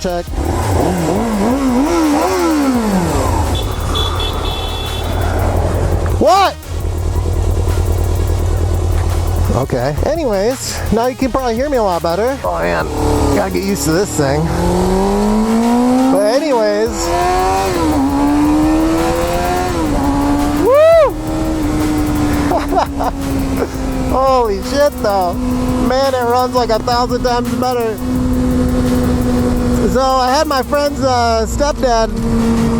check. What? Okay. Anyways, now you can probably hear me a lot better. Oh man, gotta get used to this thing. But anyways, woo! Holy shit though. Man, it runs like 1,000 times better. So I had my friend's stepdad,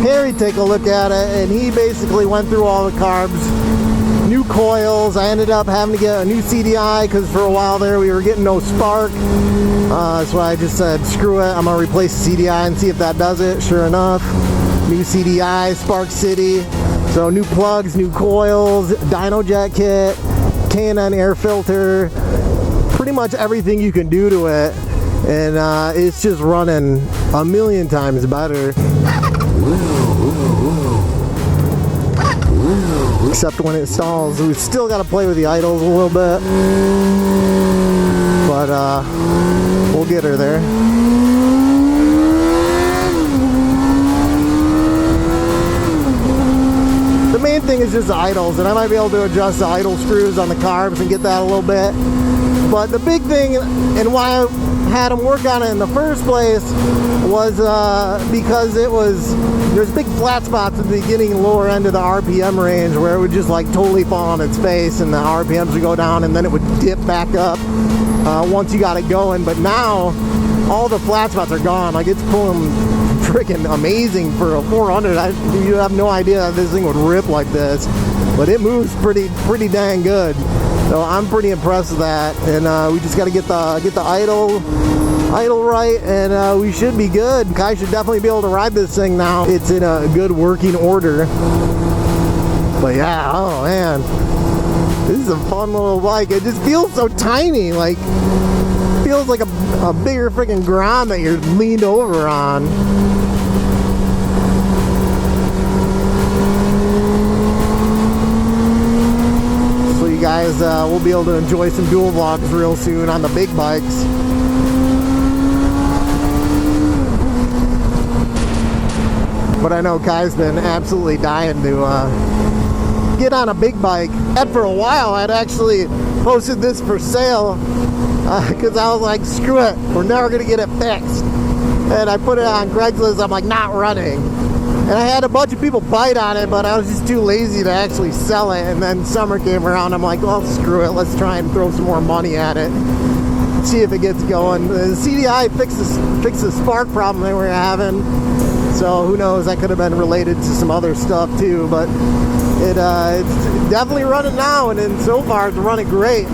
Harry, take a look at it, and he basically went through all the carbs. New coils. I ended up having to get a new CDI because for a while there we were getting no spark. So I just said, screw it, I'm going to replace the CDI and see if that does it. Sure enough, new CDI, Spark City. So new plugs, new coils, dyno jet kit, K&N air filter, pretty much everything you can do to it. And it's just running a million times better. Except when it stalls. We still got to play with the idles a little bit, but we'll get her there. The main thing is just the idles, and I might be able to adjust the idle screws on the carbs and get that a little bit. But the big thing, and why I had them work on it in the first place, was because there's big flat spots at the beginning and lower end of the RPM range where it would just like totally fall on its face and the RPMs would go down and then it would dip back up once you got it going. But now all the flat spots are gone. Like, it's pulling freaking amazing for a 400. You have no idea that this thing would rip like this, but it moves pretty dang good. So I'm pretty impressed with that, and we just got to get the idle right, and we should be good. Kai should definitely be able to ride this thing now. It's in a good working order. But yeah, oh man, this is a fun little bike. It just feels so tiny, like feels like a bigger freaking Grom that you're leaned over on. Guys, we'll be able to enjoy some dual vlogs real soon on the big bikes. But I know Kai's been absolutely dying to get on a big bike. And for a while I'd actually posted this for sale because I was like, screw it, we're never gonna get it fixed. And I put it on Craigslist. I'm like, not running. And I had a bunch of people bite on it, but I was just too lazy to actually sell it. And then summer came around. I'm like, well, screw it. Let's try and throw some more money at it. See if it gets going. The CDI fixed the spark problem they were having. So who knows? That could have been related to some other stuff too. But it's definitely running now. And then so far it's running great.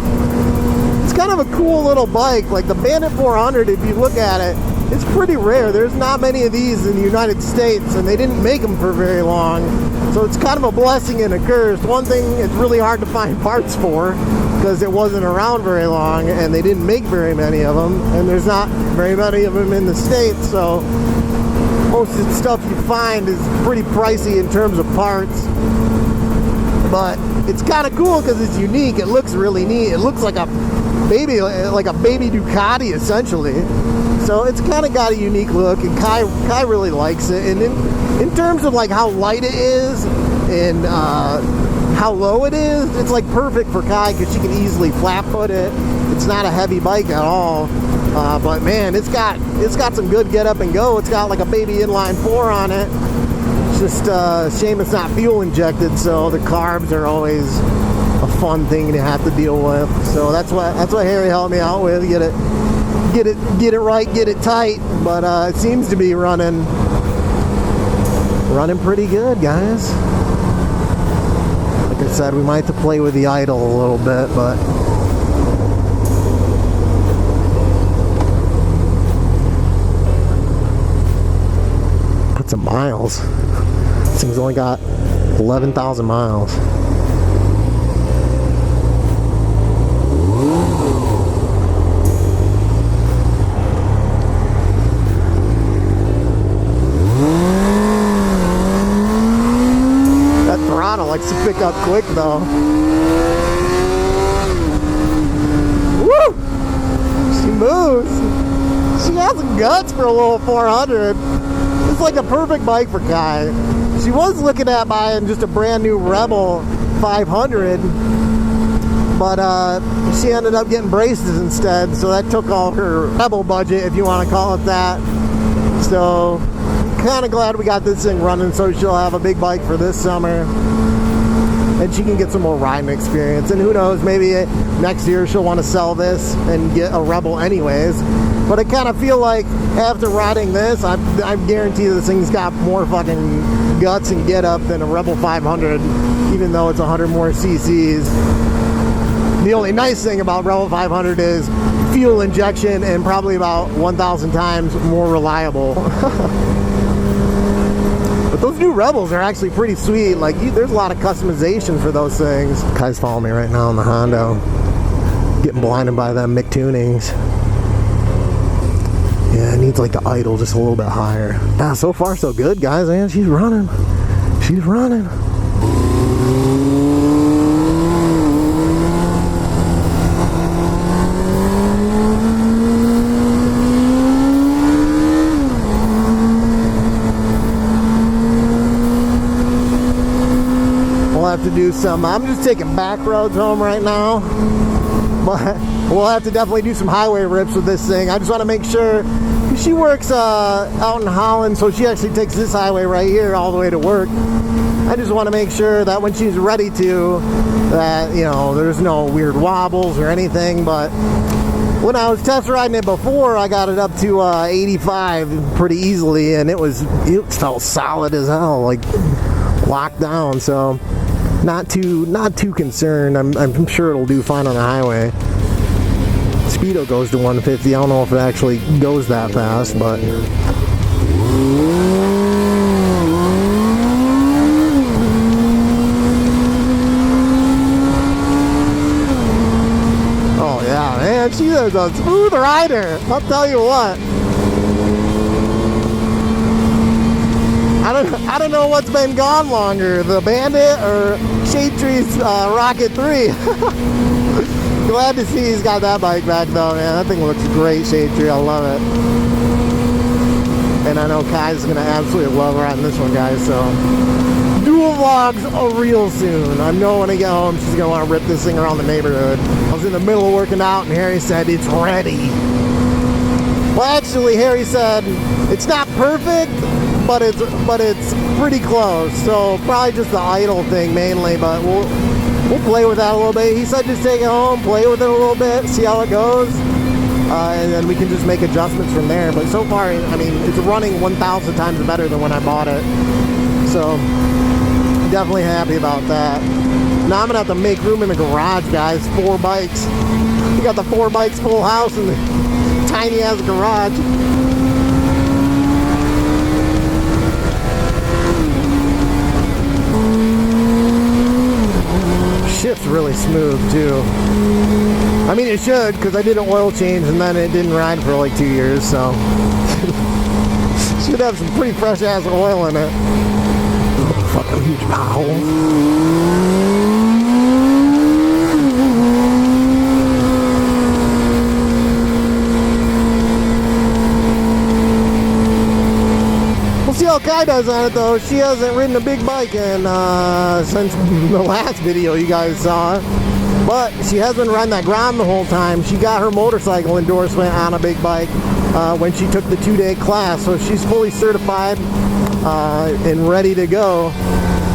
It's kind of a cool little bike. Like the Bandit 400, if you look at it, it's pretty rare. There's not many of these in the United States, and they didn't make them for very long. So it's kind of a blessing and a curse. One thing it's really hard to find parts for because it wasn't around very long, and they didn't make very many of them, and there's not very many of them in the States. So most of the stuff you find is pretty pricey in terms of parts. But it's kind of cool because it's unique. It looks really neat. It looks like a baby Ducati essentially. So it's kind of got a unique look, and Kai really likes it. And in terms of like how light it is and how low it is, it's like perfect for Kai because she can easily flat foot it. It's not a heavy bike at all. But man, it's got some good get up and go. It's got like a baby inline 4 on it. It's just a shame it's not fuel injected, so the carbs are always a fun thing to have to deal with. So that's what Harry helped me out with. Get it right, get it tight. But it seems to be running pretty good, guys. Like I said, we might have to play with the idle a little bit, but put some miles. This thing's only got 11,000 miles. Likes to pick up quick though. Woo! She moves. She got some guts for a little 400. It's like a perfect bike for Kai. She was looking at buying just a brand new Rebel 500, but she ended up getting braces instead, so that took all her Rebel budget, if you want to call it that. So kind of glad we got this thing running, so she'll have a big bike for this summer and she can get some more riding experience. And who knows, maybe next year she'll want to sell this and get a Rebel anyways. But I kind of feel like after riding this, I'm guaranteed this thing's got more fucking guts and get up than a Rebel 500, even though it's 100 more cc's. The only nice thing about Rebel 500 is fuel injection and probably about 1,000 times more reliable. But those new Rebels are actually pretty sweet. Like, there's a lot of customization for those things. Kai's following me right now in the Hondo, getting blinded by them McTunings. Yeah, it needs like the idle just a little bit higher. Ah, so far so good, guys, man. She's running. She's running. We'll have to do some, I'm just taking back roads home right now, but we'll have to definitely do some highway rips with this thing. I just want to make sure, she works out in Holland, so she actually takes this highway right here all the way to work. I just want to make sure that when she's ready to, that, you know, there's no weird wobbles or anything. But when I was test riding it before, I got it up to 85 pretty easily, and it felt solid as hell, like locked down. So not too concerned. I'm sure it'll do fine on the highway. Speedo goes to 150. I don't know if it actually goes that fast, but oh yeah, man, she is a smooth rider. I'll tell you what. I don't know what's been gone longer, the Bandit or Shade Tree's Rocket 3. Glad to see he's got that bike back though, man. That thing looks great, Shade Tree. I love it. And I know Kai's gonna absolutely love riding this one, guys. So dual vlogs real soon. I know when I get home, she's gonna want to rip this thing around the neighborhood. I was in the middle of working out, and Harry said it's ready. Well, actually, Harry said it's not perfect, but it's pretty close. So probably just the idle thing mainly, but we'll play with that a little bit. He said just take it home, play with it a little bit, see how it goes, and then we can just make adjustments from there. But so far, I mean, it's running 1,000 times better than when I bought it. So definitely happy about that. Now I'm gonna have to make room in the garage, guys. 4 bikes. We got the 4 bikes full house in the tiny ass garage. Shift's really smooth too. I mean, it should, because I did an oil change and then it didn't ride for like 2 years, so should have some pretty fresh ass oil in it. Oh, fucking huge pothole. See how Kai does on it though. She hasn't ridden a big bike in since the last video you guys saw, but she has been riding that Grom the whole time. She got her motorcycle endorsement on a big bike when she took the 2-day class, so she's fully certified and ready to go.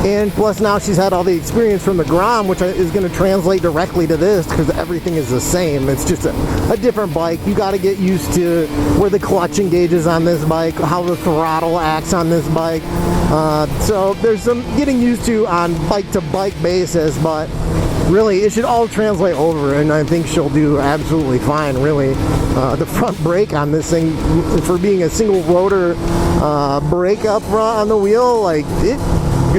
And plus now she's had all the experience from the Grom, which is going to translate directly to this because everything is the same. It's just a different bike. You got to get used to where the clutch engages on this bike, how the throttle acts on this bike. So there's some getting used to on bike-to-bike basis, but really it should all translate over, and I think she'll do absolutely fine, really. The front brake on this thing, for being a single rotor brake up front on the wheel, like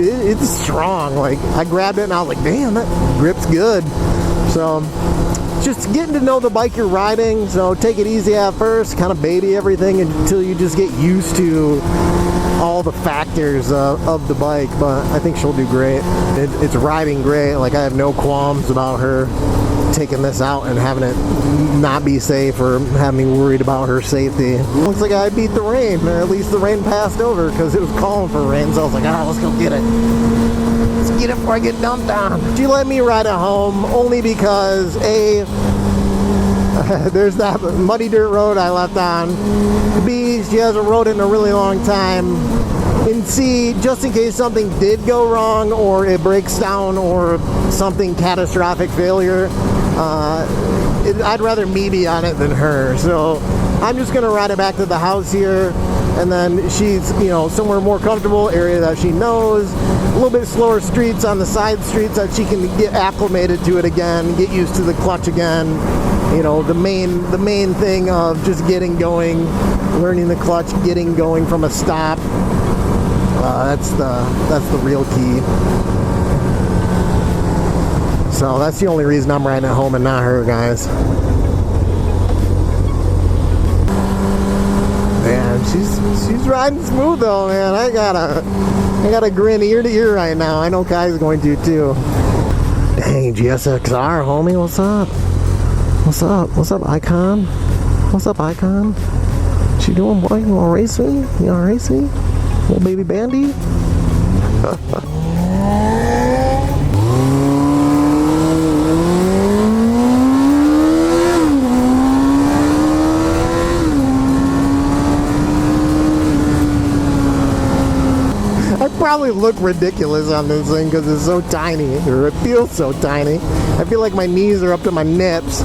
it's strong. Like I grabbed it and I was like, damn, that grip's good. So just getting to know the bike you're riding. So take it easy at first, kind of baby everything until you just get used to all the factors of the bike. But I think she'll do great. It's riding great. Like, I have no qualms about her taking this out and having it not be safe or having me worried about her safety. Looks like I beat the rain, or at least the rain passed over because it was calling for rain. So I was like, oh, let's go get it. Let's get it before I get dumped on. She let me ride it home only because A, there's that muddy dirt road I left on. B, she hasn't rode it in a really long time. And C, just in case something did go wrong or it breaks down or something catastrophic failure, I'd rather me be on it than her. So I'm just gonna ride it back to the house here, and then she's, you know, somewhere more comfortable, area that she knows, a little bit slower streets on the side streets that she can get acclimated to it again, get used to the clutch again. You know, the main thing of just getting going, learning the clutch, getting going from a stop. That's the real key. So that's the only reason I'm riding at home and not her, guys. Man, she's riding smooth though, man. I got a grin ear to ear right now. I know Kai's going to too. Dang, GSXR, homie, what's up? What's up? What's up, Icon? What's up, Icon? What you doing, boy? You wanna race me? You wanna race me? Little baby Bandy? I probably look ridiculous on this thing because it's so tiny, or it feels so tiny. I feel like my knees are up to my nips.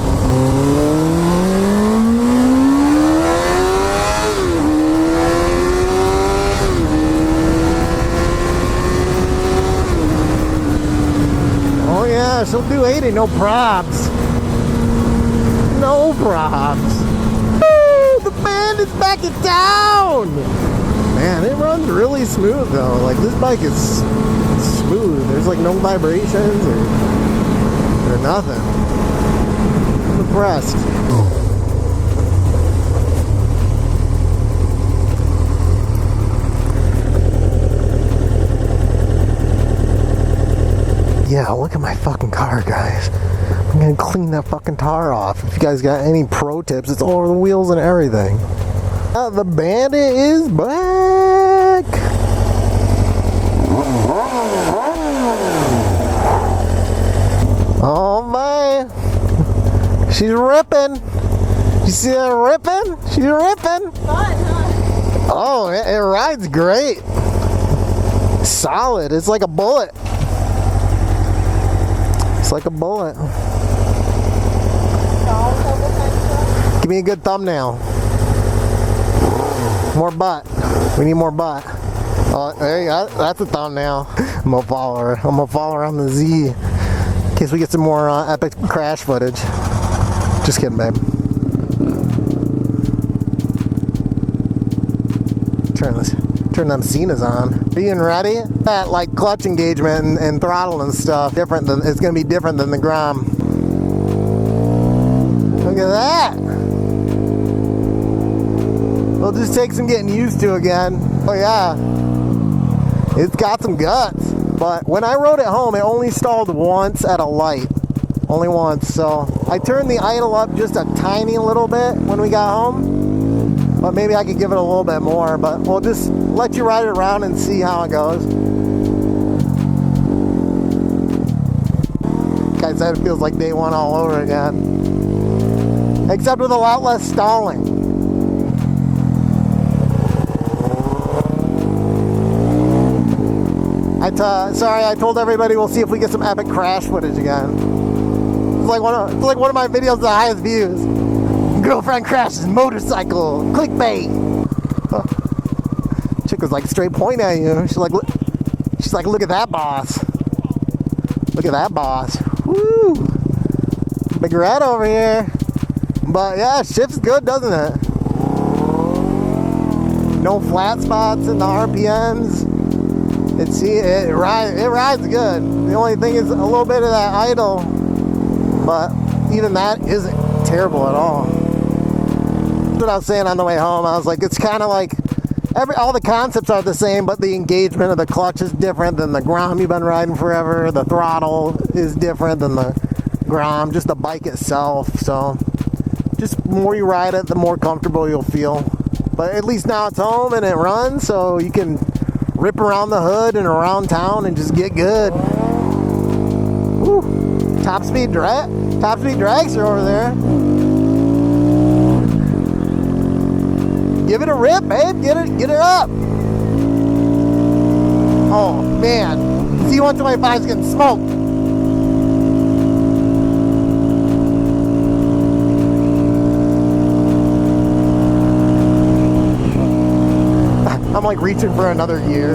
Oh yeah, she'll do 80, no probs. No probs. Woo, the band is back in town! Man, it runs really smooth though. Like, this bike is smooth. There's like no vibrations or nothing. I'm impressed. Yeah, look at my fucking car, guys. I'm gonna clean that fucking tar off. If you guys got any pro tips, it's all over the wheels and everything. The Bandit is back! Oh man! She's ripping! You see that ripping? She's ripping! Fun, huh? Oh, it rides great! Solid, it's like a bullet. It's like a bullet. Give me a good thumbnail. More butt. We need more butt. Oh, there you go. That's a thumbnail. I'm gonna follow her. I'm gonna follow her on the Z in case we get some more epic crash footage. Just kidding, babe. Turn them Cenas on. Being ready? That like clutch engagement and throttle and stuff. It's gonna be different than the Grom. Look at that. It'll just take some getting used to again. Oh yeah, it's got some guts. But when I rode it home, it only stalled once at a light. Only once. So I turned the idle up just a tiny little bit when we got home. But maybe I could give it a little bit more. But we'll just let you ride it around and see how it goes. Guys said it feels like day one all over again. Except with a lot less stalling. Sorry, I told everybody we'll see if we get some epic crash footage again. It's like one of my videos with the highest views. Girlfriend crashes motorcycle. Clickbait. Chick was like straight point at you. She's like, look at that boss. Look at that boss. Woo! Big red over here. But yeah, shifts good, doesn't it? No flat spots in the RPMs. It rides good. The only thing is a little bit of that idle, but even that isn't terrible at all. That's what I was saying on the way home. I was like, it's kind of like all the concepts are the same, but the engagement of the clutch is different than the Grom you've been riding forever. The throttle is different than the Grom, just the bike itself. So just the more you ride it, the more comfortable you'll feel. But at least now it's home and it runs, so you can rip around the hood and around town and just get good. Woo. Top speed drags are over there. Give it a rip, babe. Get it up. Oh man, C125 is getting smoked. I'm like reaching for another gear.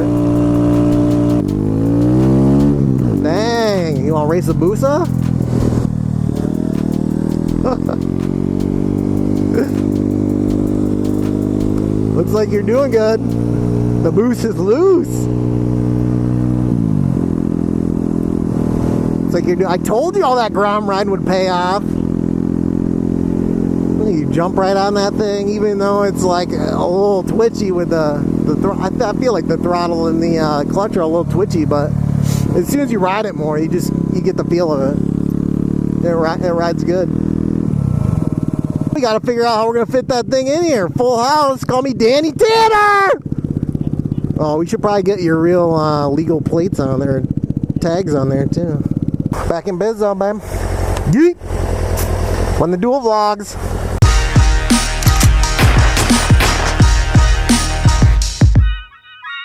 Dang, you want to race the Busa? Looks like you're doing good. The boost is loose. It's like I told you all that Grom riding would pay off. You jump right on that thing, even though it's like a little twitchy with the I feel like the throttle and the clutch are a little twitchy, but as soon as you ride it more, you get the feel of it. It rides good. We got to figure out how we're going to fit that thing in here. Full house. Call me Danny Tanner. Oh, we should probably get your real legal plates on there. Tags on there, too. Back in biz, though, babe. Yeet. When the dual vlogs.